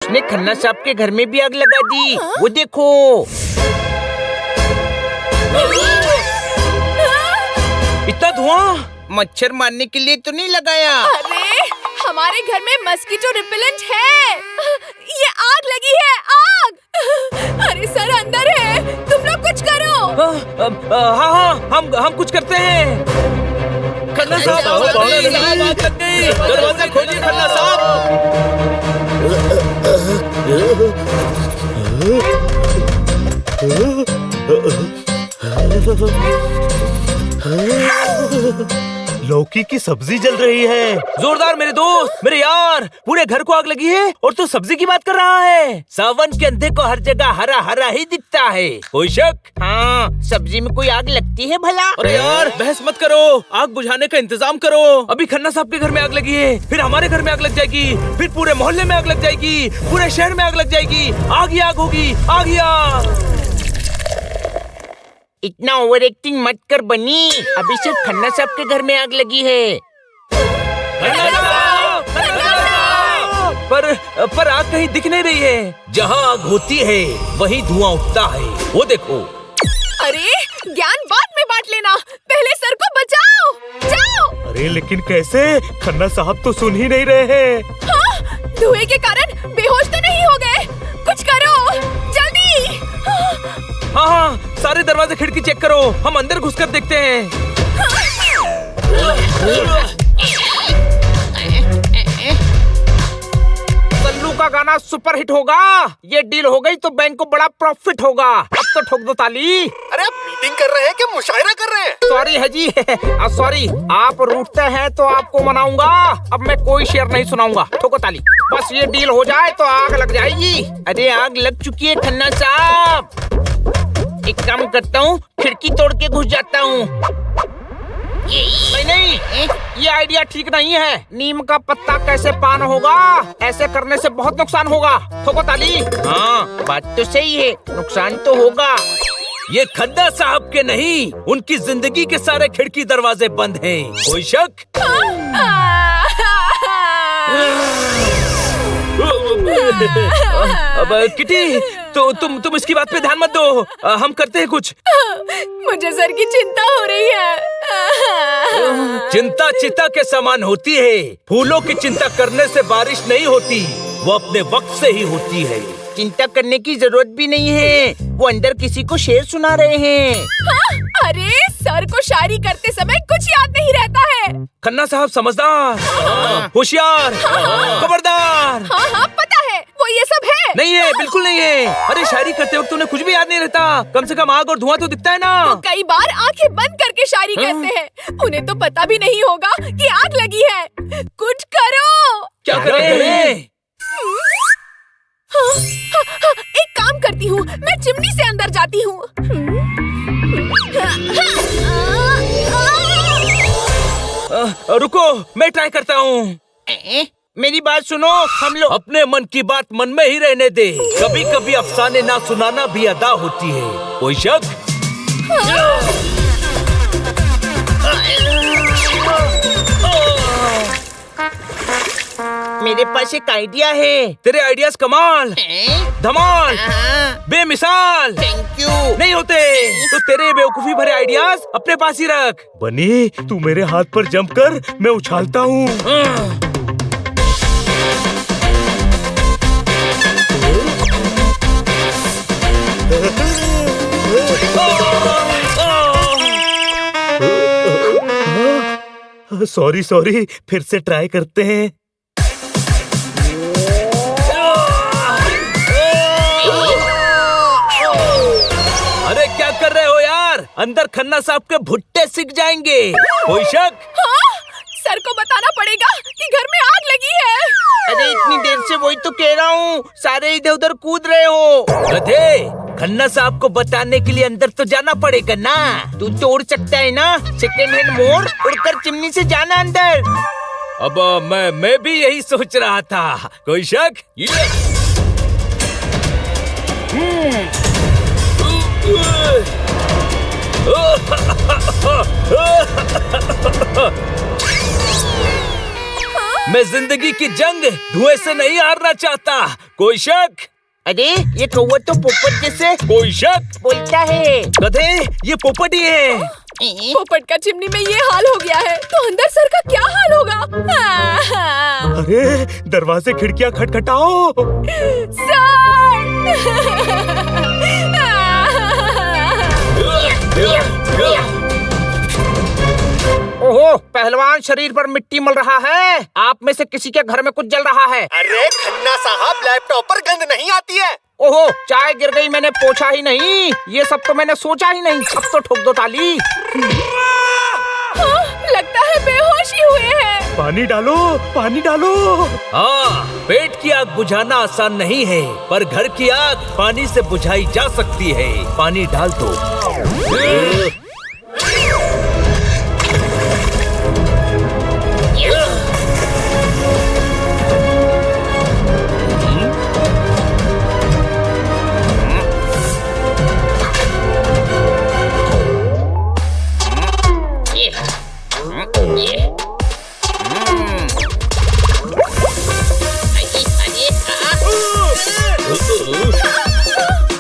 उसने खन्ना साहब के घर में भी आग लगा दी। वो देखो। इतना धुआं मच्छर मारने के लिए तो नहीं लगाया। अरे हमारे घर में मस्कीटो रिपेलेंट है। ये आग लगी है, आग। अरे सर अंदर है, तुम लोग कुछ करो। हाँ, हम कुछ करते हैं। खन्ना साहब, आग लग गई। दरवाजा खोलिए खन्ना साहब। लौकी की सब्जी जल रही है। जोरदार मेरे दोस्त, मेरे यार, पूरे घर को आग लगी है और तू सब्जी की बात कर रहा है। सावन के अंधे को हर जगह हरा हरा ही दिखता है, कोई शक? हाँ, सब्जी में कोई आग लगती है भला? अरे यार बहस मत करो, आग बुझाने का इंतजाम करो। अभी खन्ना साहब के घर में आग लगी है, फिर हमारे घर में आग लग जाएगी, फिर पूरे मोहल्ले में आग लग जाएगी, पूरे शहर में आग लग जाएगी। आग ही आग होगी, आग ही आग। इतना ओवर एक्टिंग मत कर बनी। अभी सिर्फ खन्ना साहब के घर में आग लगी है। पर आग कहीं दिख नहीं रही है। जहाँ आग होती है वहीं धुआं उठता है, वो देखो। अरे ज्ञान बाद में बांट लेना, पहले सर को बचाओ। जाओ। अरे लेकिन कैसे? खन्ना साहब तो सुन ही नहीं रहे हैं। हाँ, धुएं के कारण बेहोश तो नहीं हो गए? कुछ करो जल्दी। हाँ, सारे दरवाजे खिड़की चेक करो, हम अंदर घुसकर देखते हैं। सल्लू का गाना सुपर हिट होगा। ये डील हो गई तो बैंक को बड़ा प्रॉफिट होगा। अब तो ठोक दो ताली। अरे आप मीटिंग कर रहे हैं क्या मुशायरा कर रहे हैं? सॉरी है जी। सॉरी, आप रूठते हैं तो आपको मनाऊंगा। अब मैं कोई शेर नहीं सुनाऊंगा। ठोको ताली। बस ये डील हो जाए तो आग लग जाएगी। अरे आग लग चुकी है खन्ना साहब। एक काम करता हूँ, खिड़की तोड़ के घुस जाता हूँ। नहीं, ये आइडिया ठीक नहीं है। नीम का पत्ता कैसे पान होगा? ऐसे करने से बहुत नुकसान होगा। ठोको ताली। हाँ, बात तो सही है, नुकसान तो होगा। ये खन्ना साहब के नहीं, उनकी जिंदगी के सारे खिड़की दरवाजे बंद हैं। कोई शक? अब किटी, तो तुम इसकी बात पे ध्यान मत दो। हम करते हैं कुछ। मुझे सर की चिंता हो रही है। चिंता चिता के समान होती है। फूलों की चिंता करने से बारिश नहीं होती, वो अपने वक्त से ही होती है। चिंता करने की जरूरत भी नहीं है, वो अंदर किसी को शेर सुना रहे हैं। हाँ? अरे सर को शायरी करते समय कुछ याद नहीं रहता है। खन्ना साहब समझदार, होशियार, खबरदार। हाँ, पता है, वो ये सब है। नहीं है, बिल्कुल नहीं है। अरे शायरी करते वक्त उन्हें कुछ भी याद नहीं रहता। कम से कम आग और धुआं तो दिखता है ना। तो कई बार आंखें बंद करके शायरी करते हैं। उन्हें तो पता भी नहीं होगा कि आग लगी है। कुछ करो। क्या करें? हाँ, एक काम करती हूँ, मैं चिमनी से अंदर जाती हूँ। रुको, मैं ट्राई करता हूँ। मेरी बात सुनो, हम लोग अपने मन की बात मन में ही रहने दे। कभी कभी अफसाने ना सुनाना भी अदा होती है। कोई शक? मेरे पास एक आइडिया है। तेरे आइडियाज कमाल, धमाल, बेमिसाल। Thank you. नहीं होते तो तेरे बेवकूफी भरे आइडियाज अपने पास ही रख। बनी, तू मेरे हाथ पर जंप कर, मैं उछालता हूँ। सॉरी, फिर से ट्राई करते हैं। अरे क्या कर रहे हो यार? अंदर खन्ना साहब के भुट्टे सिक जाएंगे। कोई शक? हाँ, सर को बताना पड़ेगा कि घर में आग लगी है। अरे इतनी देर से वही तो कह रहा हूँ, सारे इधर उधर कूद रहे हो। गधे, खन्ना साहब को बताने के लिए अंदर तो जाना पड़ेगा ना। तू तो उड़ सकता है ना, सेकेंड हैंड मोड़ उड़कर चिमनी से जाना अंदर। अब मैं भी यही सोच रहा था। कोई शक? मैं जिंदगी की जंग धुएं से नहीं हारना चाहता। कोई शक? अरे ये कौवा तो पोपट जैसे कोई शक? बोलता है। गधे, ये पोपट ही है। पोपट का चिमनी में ये हाल हो गया है तो अंदर सर का क्या हाल होगा? अरे दरवाजे खिड़कियां खटखटाओ। ओहो, पहलवान शरीर पर मिट्टी मल रहा है। आप में से किसी के घर में कुछ जल रहा है। अरे खन्ना साहब, लैपटॉप पर गंध नहीं आती है। ओहो, चाय गिर गई, मैंने पोछा ही नहीं। ये सब तो मैंने सोचा ही नहीं। अब तो ठोक दो ताली। लगता है बेहोश ही हुए हैं। पानी डालो, पानी डालो। हाँ, पेट की आग बुझाना आसान नहीं है, पर घर की आग पानी से बुझाई जा सकती है। पानी डाल दो।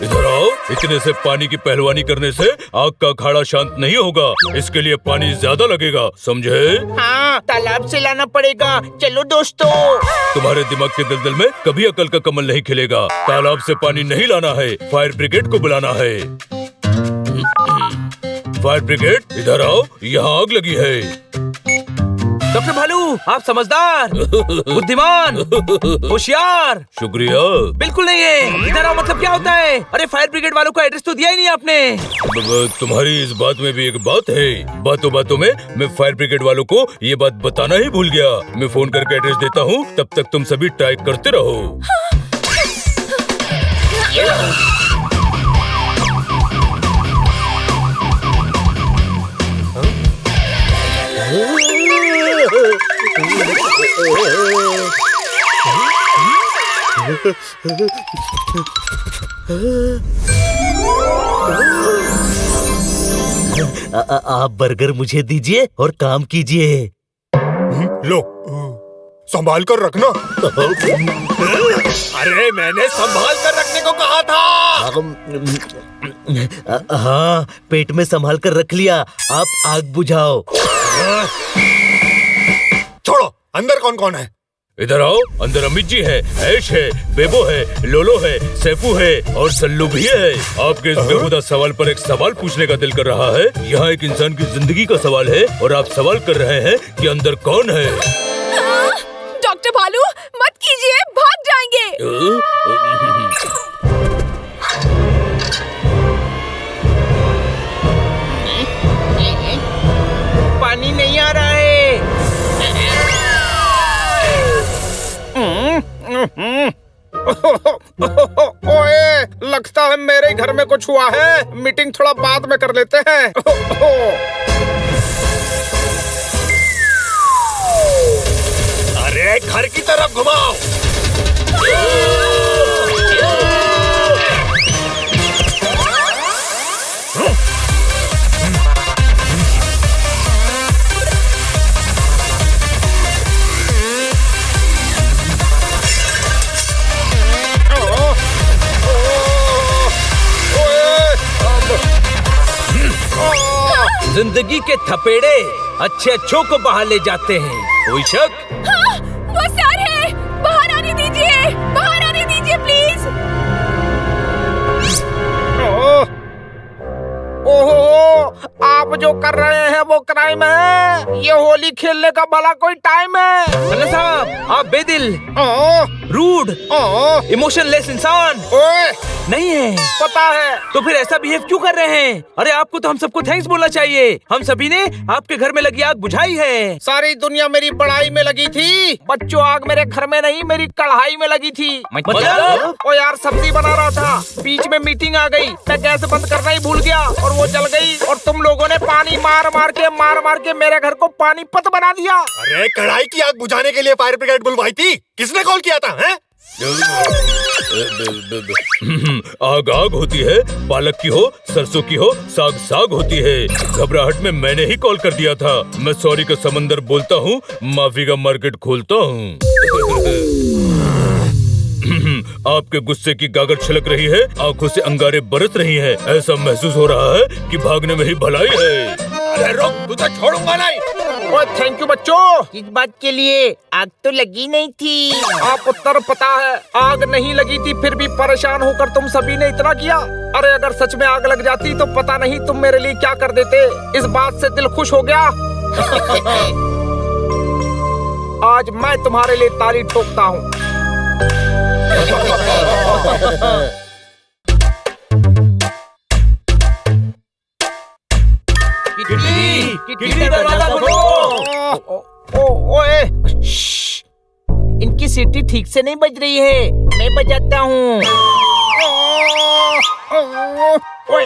इधर आओ। इतने से पानी की पहलवानी करने से आग का अखाड़ा शांत नहीं होगा। इसके लिए पानी ज्यादा लगेगा, समझे? हाँ, तालाब से लाना पड़ेगा। चलो दोस्तों। तुम्हारे दिमाग के दलदल में कभी अकल का कमल नहीं खिलेगा। तालाब से पानी नहीं लाना है, फायर ब्रिगेड को बुलाना है। फायर ब्रिगेड, इधर आओ, यहाँ आग लगी है। डॉक्टर भालू, आप समझदार, बुद्धिमान, होशियार। शुक्रिया। बिल्कुल नहीं है। इधर आओ मतलब क्या होता है? अरे फायर ब्रिगेड वालों का एड्रेस तो दिया ही नहीं आपने। तुम्हारी इस बात में भी एक बात है। बातों बातों में मैं फायर ब्रिगेड वालों को ये बात बताना ही भूल गया। मैं फोन करके एड्रेस देता हूँ, तब तक तुम सभी ट्राई करते रहो। आप बर्गर मुझे दीजिए और काम कीजिए। लो, संभाल कर रखना। अरे मैंने संभाल कर रखने को कहा था। हाँ, पेट में संभाल कर रख लिया। आप आग बुझाओ। छोड़ो, अंदर कौन कौन है? इधर आओ। अंदर अमित जी है, ऐश है, बेबो है, लोलो है, सैफू है और सल्लू भी है। आपके इस बेहुदा सवाल पर एक सवाल पूछने का दिल कर रहा है। यहाँ एक इंसान की जिंदगी का सवाल है और आप सवाल कर रहे हैं कि अंदर कौन है। डॉक्टर भालू, मत कीजिए, भाग जाएंगे। पानी नहीं आ रहा है। ओए, लगता है मेरे घर में कुछ हुआ है। मीटिंग थोड़ा बाद में कर लेते हैं। अरे घर की तरफ घुमाओ। जिंदगी के थपेड़े अच्छे अच्छों को बाहर ले जाते हैं। कोई शक? हाँ, वो सर है। बाहर आने दीजिए, बाहर आने दीजिए प्लीज। ओहो, आप जो कर रहे हैं वो क्राइम है। ये होली खेलने का भला कोई टाइम है? अन्ना साहब, आप बेदिल, ओह, रूड, ओह, इमोशनलेस इंसान ओए, नहीं है। पता है। तो फिर ऐसा बिहेव क्यों कर रहे हैं? अरे आपको तो हम सबको थैंक्स बोलना चाहिए। हम सभी ने आपके घर में लगी आग बुझाई है। सारी दुनिया मेरी बड़ाई में लगी थी। बच्चों, आग मेरे घर में नहीं, मेरी कढ़ाई में लगी थी। मतलब? ओ यार, सब्जी बना रहा था, बीच में मीटिंग आ गई। मैं गैस बंद करना ही भूल गया और वो जल गई। और तुम लोगों ने पानी मार मार के मेरे घर को पानीपत बना दिया। अरे कढ़ाई की आग बुझाने के लिए फायर ब्रिगेड बुलवाई थी। किसने कॉल किया था? हैं? आग आग होती है, पालक की हो, सरसों की हो, साग साग होती है। घबराहट में मैंने ही कॉल कर दिया था। मैं सॉरी का समंदर बोलता हूँ, माफी का मार्केट खोलता हूँ। आपके गुस्से की गागर छलक रही है, आंखों से अंगारे बरस रही हैं। ऐसा महसूस हो रहा है कि भागने में ही भलाई है। अरे रुक, तुझे छोड़ूंगा नहीं। ओए थैंक यू बच्चों। किस बात के लिए? आग तो लगी नहीं थी। आप उत्तर पता है, आग नहीं लगी थी फिर भी परेशान होकर तुम सभी ने इतना किया। अरे अगर सच में आग लग जाती तो पता नहीं तुम मेरे लिए क्या कर देते। इस बात से दिल खुश हो गया। आज मैं तुम्हारे लिए ताली ठोकता हूँ। किटी दरवाजा खोलो। ओए इनकी सीटी ठीक से नहीं बज रही है, मैं बजाता हूँ। ओए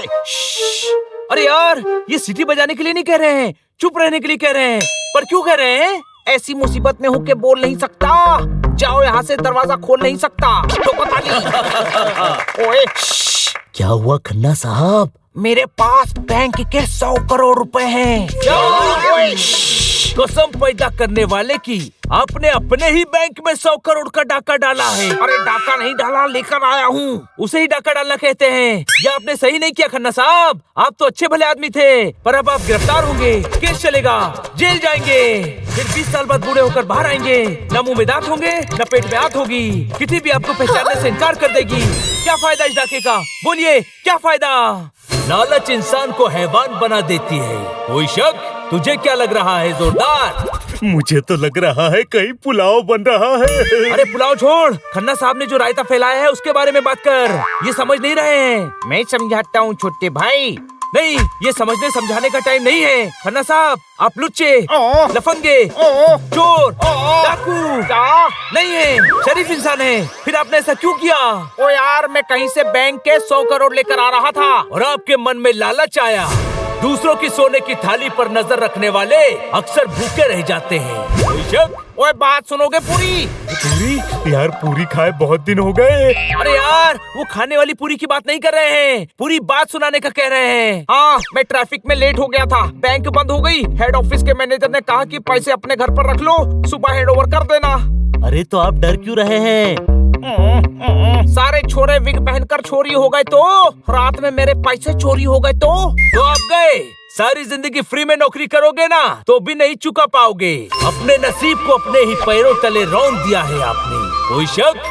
अरे यार, ये सीटी बजाने के लिए नहीं कह रहे हैं, चुप रहने के लिए कह रहे हैं। पर क्यों कह रहे हैं? ऐसी मुसीबत में हूँ के बोल नहीं सकता। जाओ यहाँ से, दरवाजा खोल नहीं सकता। ठोको ताली। ओए क्या हुआ खन्ना साहब? मेरे पास बैंक के 100 करोड़ रुपए हैं। कसम पैदा करने वाले की, आपने अपने ही बैंक में 100 करोड़ का डाका डाला है। अरे डाका नहीं डाला, लेकर आया हूँ। उसे ही डाका डालना कहते हैं। ये आपने सही नहीं किया खन्ना साहब। आप तो अच्छे भले आदमी थे, पर अब आप गिरफ्तार होंगे, केस चलेगा, जेल जाएंगे, फिर 20 साल बाद बूढ़े होकर बाहर आएंगे। न मुंह में दांत होंगे, न पेट में आंत होगी। किसी भी आपको पहचानने से इनकार कर देगी। क्या फायदा इस डाके का? बोलिए क्या फायदा? लालच इंसान को हैवान बना देती है। कोई शक? तुझे क्या लग रहा है जोरदार? मुझे तो लग रहा है कहीं पुलाव बन रहा है। अरे पुलाव छोड़, खन्ना साहब ने जो रायता फैलाया है उसके बारे में बात कर। ये समझ नहीं रहे हैं। मैं समझाता हूँ छोटे भाई। नहीं, ये समझने समझाने का टाइम नहीं है। खन्ना साहब, आप लुच्चे, लफंगे, चोर, डाकू नहीं है, शरीफ इंसान है। फिर आपने ऐसा क्यों किया? ओ यार, मैं कहीं से बैंक के 100 करोड़ लेकर आ रहा था और आपके मन में लालच आया। दूसरों की सोने की थाली पर नजर रखने वाले अक्सर भूखे रह जाते हैं। कोई शक? ओए बात सुनोगे पूरी? पूरी? यार पूरी खाए बहुत दिन हो गए। अरे यार, वो खाने वाली पूरी की बात नहीं कर रहे हैं, पूरी बात सुनाने का कह रहे हैं। हाँ, मैं ट्रैफिक में लेट हो गया था, बैंक बंद हो गई। हेड ऑफिस के मैनेजर ने कहा कि पैसे अपने घर पर रख लो, सुबह हैंड ओवर कर देना। अरे तो आप डर क्यों रहे हैं? सारे छोरे विग पहनकर चोरी हो गए तो, रात में मेरे पैसे चोरी हो गए तो आप गए। सारी जिंदगी फ्री में नौकरी करोगे ना तो भी नहीं चुका पाओगे। अपने नसीब को अपने ही पैरों तले रौंद दिया है आपने। कोई शक?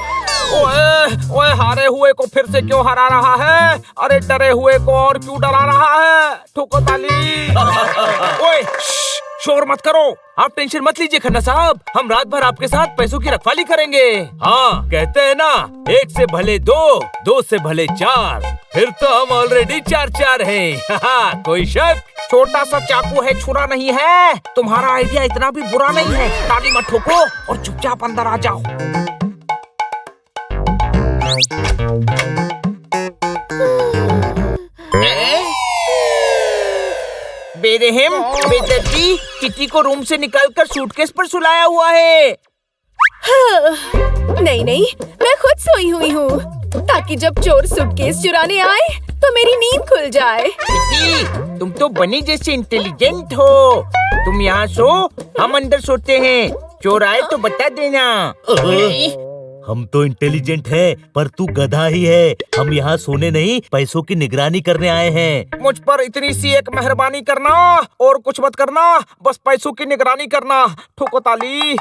ओए ओए, हारे हुए को फिर से क्यों हरा रहा है? अरे डरे हुए को और क्यों डरा रहा है? ठोको ताली। ओए शोर मत करो। आप टेंशन मत लीजिए खन्ना साहब, हम रात भर आपके साथ पैसों की रखवाली करेंगे। हाँ, कहते हैं ना, 1 से भले 2, 2 से भले 4, फिर तो हम ऑलरेडी 4-4 हैं। कोई शक? छोटा सा चाकू है, छुरा नहीं है। तुम्हारा आइडिया इतना भी बुरा नहीं है। ताली मत ठोको और चुपचाप अंदर आ जाओ। बेरहम, बेदर्दी, किटी को रूम से निकालकर सूटकेस पर सुलाया हुआ है। नहीं नहीं, मैं खुद सोई हुई हूँ, ताकि जब चोर सूटकेस चुराने आए तो मेरी नींद खुल जाए। किटी, तुम तो बनी जैसे इंटेलिजेंट हो। तुम यहाँ सो, हम अंदर सोते हैं। चोर आए तो बता देना। हम तो इंटेलिजेंट हैं, पर तू गधा ही है। हम यहाँ सोने नहीं, पैसों की निगरानी करने आए हैं। मुझ पर इतनी सी एक मेहरबानी करना, और कुछ मत करना, बस पैसों की निगरानी करना। ठोको ताली।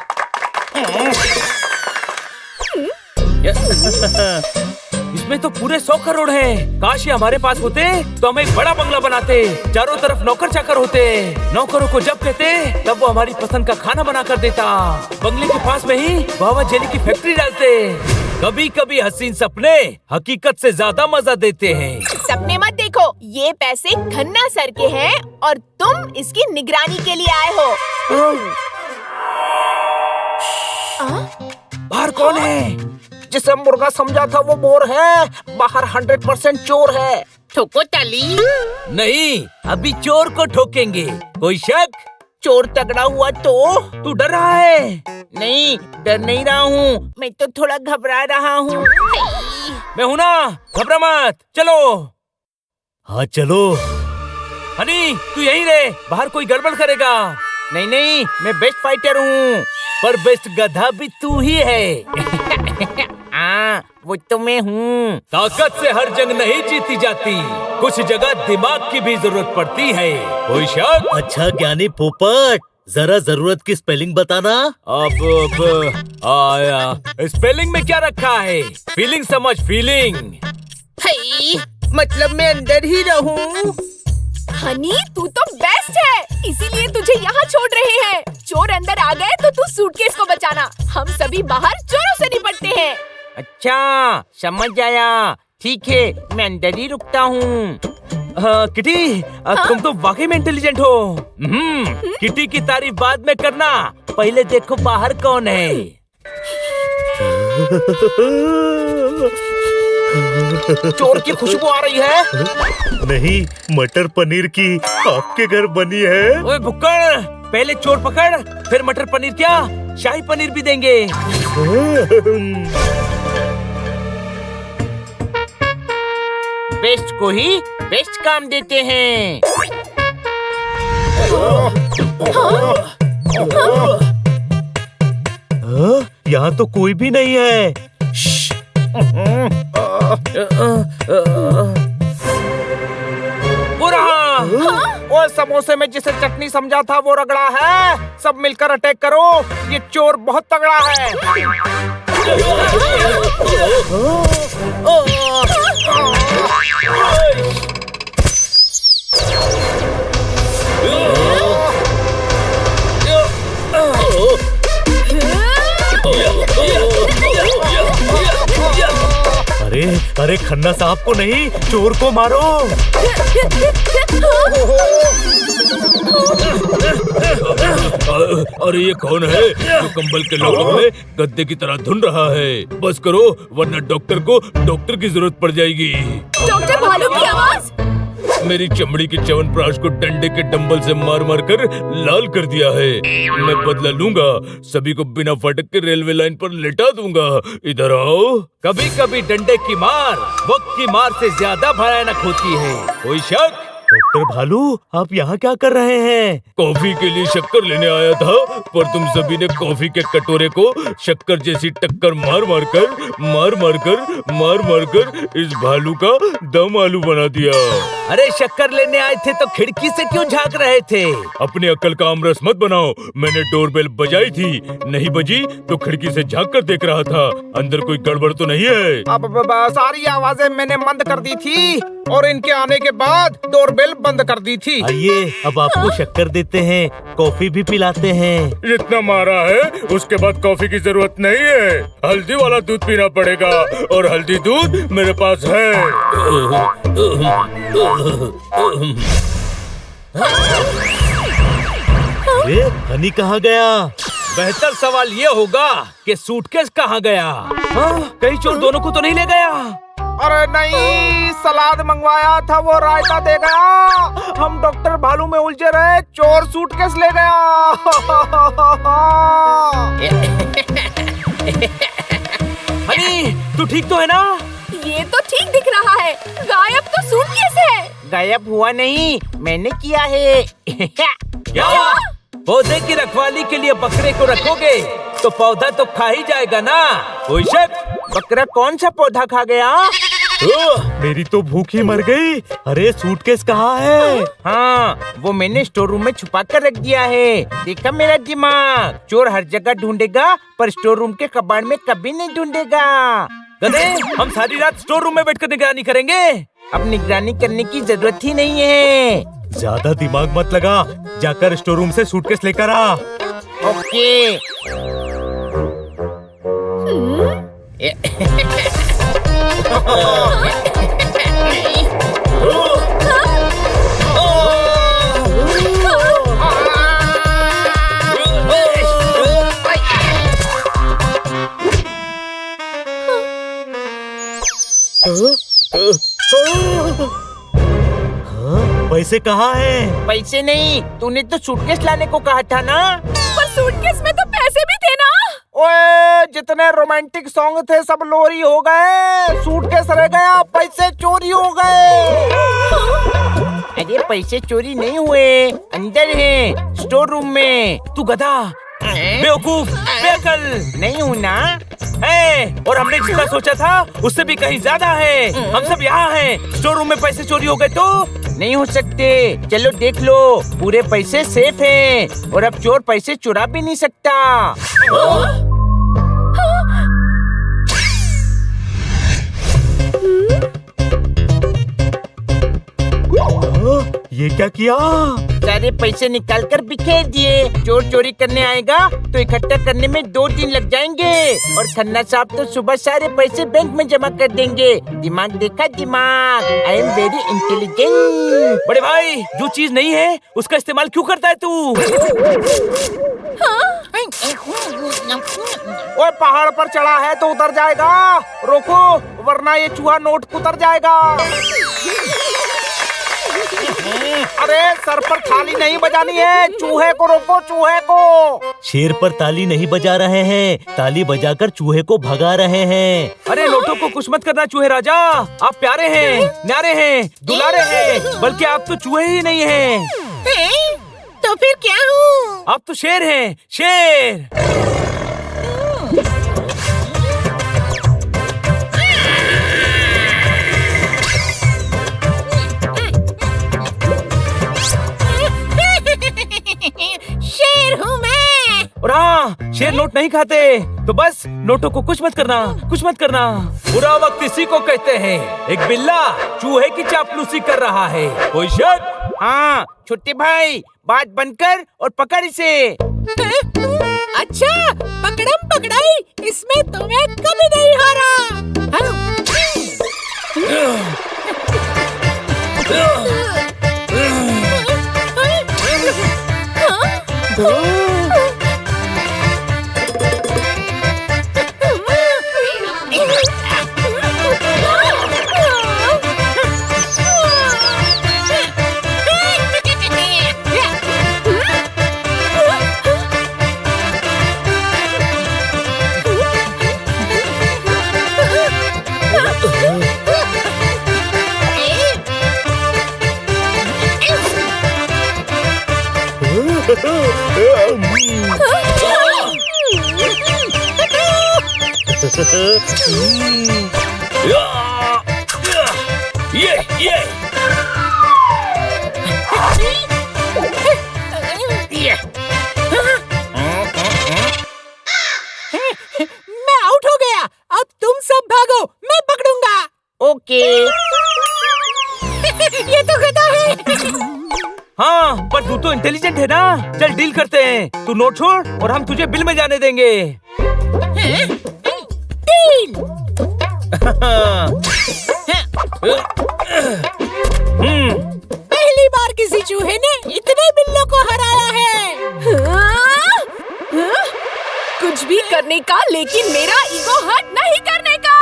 इसमें तो पूरे 100 करोड़ हैं। काश ये हमारे पास होते तो हम एक बड़ा बंगला बनाते, चारों तरफ नौकर चाकर होते। नौकरों को जब कहते तब वो हमारी पसंद का खाना बना कर देता। बंगले के पास में ही बाबा जेली की फैक्ट्री डालते। कभी कभी हसीन सपने हकीकत से ज्यादा मजा देते हैं। सपने मत देखो, ये पैसे खन्ना सर के हैं और तुम इसकी निगरानी के लिए आए हो। बाहर कौन है? जिसे मुर्गा समझा था वो मोर है। बाहर 100% चोर है। ठोको ताली। नहीं, अभी चोर को ठोकेंगे। कोई शक? चोर तगड़ा हुआ तो तू डर रहा है? नहीं, डर नहीं रहा हूँ, मैं तो थोड़ा घबरा रहा हूँ। मैं हूँ ना, घबरा मत, चलो। हाँ चलो। हनी तू यहीं रहे, बाहर कोई गड़बड़ करेगा। नहीं नहीं, मैं बेस्ट फाइटर हूँ। पर बेस्ट गधा भी तू ही है। हाँ, वो तो मैं हूँ। ताकत से हर जंग नहीं जीती जाती, कुछ जगह दिमाग की भी जरूरत पड़ती है। कोई शक? अच्छा ज्ञानी पोपट, जरा जरूरत की स्पेलिंग बताना। अब आया। स्पेलिंग में क्या रखा है? फीलिंग समझ, फीलिंग। मतलब मैं अंदर ही रहूं? हनी तू तो बेस्ट है, इसीलिए तुझे यहाँ छोड़ रहे हैं। चोर अंदर आ गए तो तू सूटकेस को बचाना, हम सभी बाहर चोरों से निपटते हैं। अच्छा समझ आया, ठीक है मैं अंदर ही रुकता हूँ। किटी तुम तो वाकई में इंटेलिजेंट हो। किटी की तारीफ बाद में करना, पहले देखो बाहर कौन है। चोर की खुशबू आ रही है। नहीं, मटर पनीर की आपके घर बनी है। ओए भुक्कड़, पहले चोर पकड़, फिर मटर पनीर क्या शाही पनीर भी देंगे। बेस्ट को ही बेस्ट काम देते हैं। यहाँ तो कोई भी नहीं है। वो रहा। वो समोसे में जिसे चटनी समझा था वो रगड़ा है। सब मिलकर अटैक करो, ये चोर बहुत तगड़ा है। अरे अरे खन्ना साहब को नहीं, चोर को मारो। अरे ये कौन है जो कंबल के लोगों में गद्दे की तरह धुन रहा है? बस करो वरना डॉक्टर को डॉक्टर की जरूरत पड़ जाएगी। डॉक्टर भालू की आवाज। मेरी चमड़ी के च्यवनप्राश को डंडे के डंबल से मार मार कर लाल कर दिया है। मैं बदला लूंगा, सभी को बिना फाटक के रेलवे लाइन पर लेटा दूंगा। इधर आओ। कभी कभी डंडे की मार वक्त की मार से ज्यादा भयानक होती है। कोई शक? डॉक्टर भालू, आप यहाँ क्या कर रहे हैं? कॉफी के लिए शक्कर लेने आया था, पर तुम सभी ने कॉफी के कटोरे को शक्कर जैसी टक्कर मार मार कर इस भालू का दम आलू बना दिया। अरे शक्कर लेने आए थे तो खिड़की से क्यों झांक रहे थे? अपनी अक्ल का आमरस मत बनाओ। मैंने डोरबेल बजाई थी, नहीं बजी तो खिड़की से झांक कर देख रहा था, अंदर कोई गड़बड़ तो नहीं है। अब सारी आवाजें मैंने बंद कर दी थी और इनके आने के बाद डोरबेल बंद कर दी थी। आइए अब आपको शक्कर देते हैं, कॉफी भी पिलाते हैं। जितना मारा है उसके बाद कॉफी की जरूरत नहीं है, हल्दी वाला दूध पीना पड़ेगा और हल्दी दूध मेरे पास है। अरे हनी कहाँ गया? बेहतर सवाल ये होगा कि सूटकेस कहाँ गया? कहीं चोर दोनों को तो नहीं ले गया? अरे नहीं, सलाद मंगवाया था वो रायता दे गया। हम डॉक्टर भालू में उलझे रहे, चोर सूटकेस ले गया। हनी तू ठीक तो है ना? ये तो ठीक दिख रहा है, गायब तो सूटकेस है। गायब हुआ नहीं, मैंने किया है। क्या? पौधे की रखवाली के लिए बकरे को रखोगे तो पौधा तो खा ही जाएगा ना। कोई शक? बकरा कौन सा पौधा खा गया? मेरी तो भूख ही मर गई। अरे सूटकेस कहाँ है? हाँ, वो मैंने स्टोर रूम में छुपा कर रख दिया है। देखा मेरा दिमाग? चोर हर जगह ढूंढेगा पर स्टोर रूम के कबाड़ में कभी नहीं ढूंढेगा। गधे, हम सारी रात स्टोर रूम में बैठकर निगरानी करेंगे। अब निगरानी करने की जरूरत ही नहीं है। ज्यादा दिमाग मत लगा, जाकर स्टोर रूम से सूटकेस लेकर आ। ओके। पैसे कहाँ हैं? पैसे नहीं, तूने तो सूटकेस लाने को कहा था ना। पर सूटकेस में तो पैसे भी थे ना। ओए जितने रोमांटिक सॉन्ग थे सब लोरी हो गए, सूटकेस रह गया, पैसे चोरी हो गए। अरे पैसे चोरी नहीं हुए, अंदर हैं, स्टोर रूम में। तू गधा, बेवकूफ, बेअकल नहीं हूँ ना? है, और हमने जितना सोचा था उससे भी कहीं ज्यादा है। हम सब यहाँ हैं, स्टोर रूम में पैसे चोरी हो गए तो नहीं हो सकते। चलो देख लो, पूरे पैसे सेफ हैं और अब चोर पैसे चुरा भी नहीं सकता। ये क्या किया? सारे पैसे निकाल कर बिखेर दिए। चोर चोरी करने आएगा तो इकट्ठा करने में 2 दिन लग जाएंगे और खन्ना साहब तो सुबह सारे पैसे बैंक में जमा कर देंगे। दिमाग देखा, दिमाग। I am very intelligent. बड़े भाई, जो चीज नहीं है उसका इस्तेमाल क्यों करता है तू? ओए पहाड़ पर चढ़ा है तो उतर जाएगा, रोको वरना ये चूहा नोट उतर जाएगा। अरे सर पर थाली नहीं बजानी है, चूहे को रोको, चूहे को। शेर पर ताली नहीं बजा रहे हैं, ताली बजाकर चूहे को भगा रहे हैं। अरे नोटों को कुछ मत करना चूहे राजा, आप प्यारे हैं, न्यारे हैं, दुलारे हैं, बल्कि आप तो चूहे ही नहीं हैं। तो फिर क्या हूँ? आप तो शेर हैं, शेर। शेर हूँ मैं। और हाँ, शेर नोट नहीं खाते, तो बस नोटों को कुछ मत करना, कुछ मत करना। बुरा वक्त इसी को कहते हैं। एक बिल्ला चूहे की चापलूसी कर रहा है, कोई शक? हाँ छोटे भाई, बात बनकर और पकड़ इसे। अच्छा, पकड़म पकड़ाई, इसमें तुम्हें कभी नहीं हारा। ये मैं आउट हो गया, अब तुम सब भागो, मैं पकड़ूंगा। ओके। ये तो गधा है। हाँ, पर तू तो इंटेलिजेंट है ना। चल डील करते हैं, तू नोट छोड़ और हम तुझे बिल में जाने देंगे। डील। पहली बार किसी चूहे ने इतने बिल्लों को हराया है। कुछ भी करने का, लेकिन मेरा ईगो हर्ट नहीं करने का।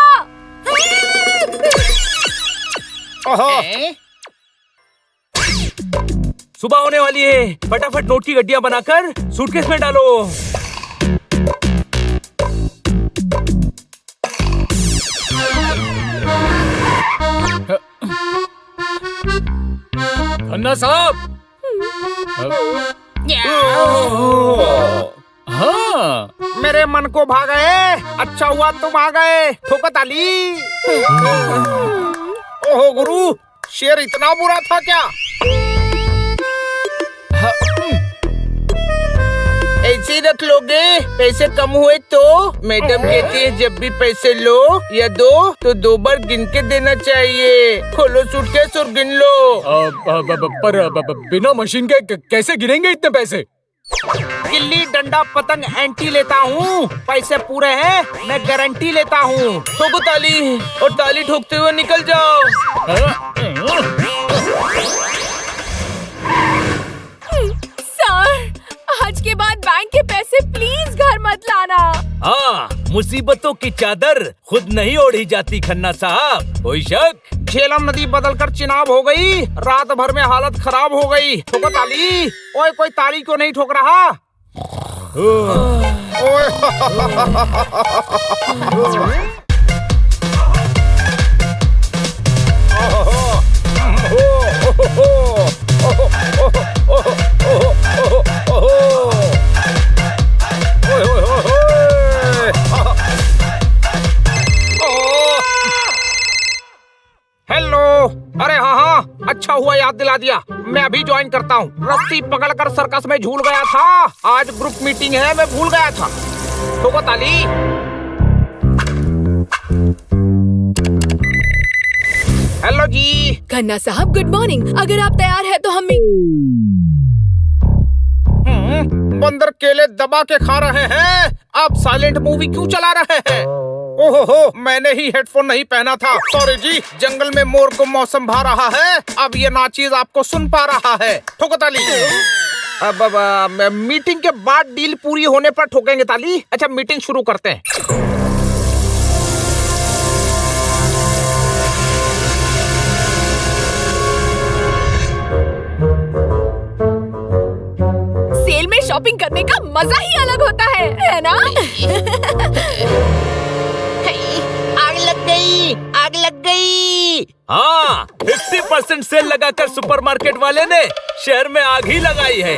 सुबह होने वाली है, फटाफट नोट की गड्डियां बनाकर सूटकेस में डालो। खन्ना साहब। हाँ, मेरे मन को भा गए। अच्छा हुआ तुम आ गए, ठोकर ताली। ओहो गुरु, शेर इतना बुरा था क्या? ऐसे रख लोगे? पैसे कम हुए तो? मैडम कहती है जब भी पैसे लो या दो तो 2 बार गिन के देना चाहिए। खोलो सूटकेस और गिन लो। पर बिना मशीन के कैसे गिनेंगे इतने पैसे? गिल्ली डंडा पतंग एंटी लेता हूँ, पैसे पूरे हैं, मैं गारंटी लेता हूँ। ठोको ताली और ताली ठोकते हुए निकल जाओ। सर, आज के बाद बैंक के पैसे प्लीज घर मत लाना। हाँ, मुसीबतों की चादर खुद नहीं ओढ़ी जाती खन्ना साहब, कोई शक? झेलम नदी बदलकर चिनाब हो गई, रात भर में हालत खराब हो गई। ठोको ताली। ओए कोई ताली क्यों नहीं ठोक रहा? हेलो। अरे हाँ, अच्छा हुआ याद दिला दिया। मैं अभी ज्वाइन करता हूँ। रस्सी पकड़कर सर्कस में झूल गया था। आज ग्रुप मीटिंग है, मैं भूल गया था। ठोको ताली। हेलो जी। खन्ना साहब गुड मॉर्निंग। अगर आप तैयार हैं तो हम बंदर केले दबा के खा रहे हैं, आप साइलेंट मूवी क्यों चला रहे हैं? ओहो, मैंने ही हेडफोन नहीं पहना था। सॉरी जी। जंगल में मोर को मौसम भा रहा है, अब ये नाचीज आपको सुन पा रहा है। ठोको ताली। अब मीटिंग के बाद डील पूरी होने पर ठोकेंगे ताली। अच्छा, मीटिंग शुरू करते हैं। सेल में शॉपिंग करने का मजा ही अलग होता है ना? आग लग गई, आग लग गई। हाँ, 50% सेल लगाकर सुपरमार्केट वाले ने शहर में आग ही लगाई है।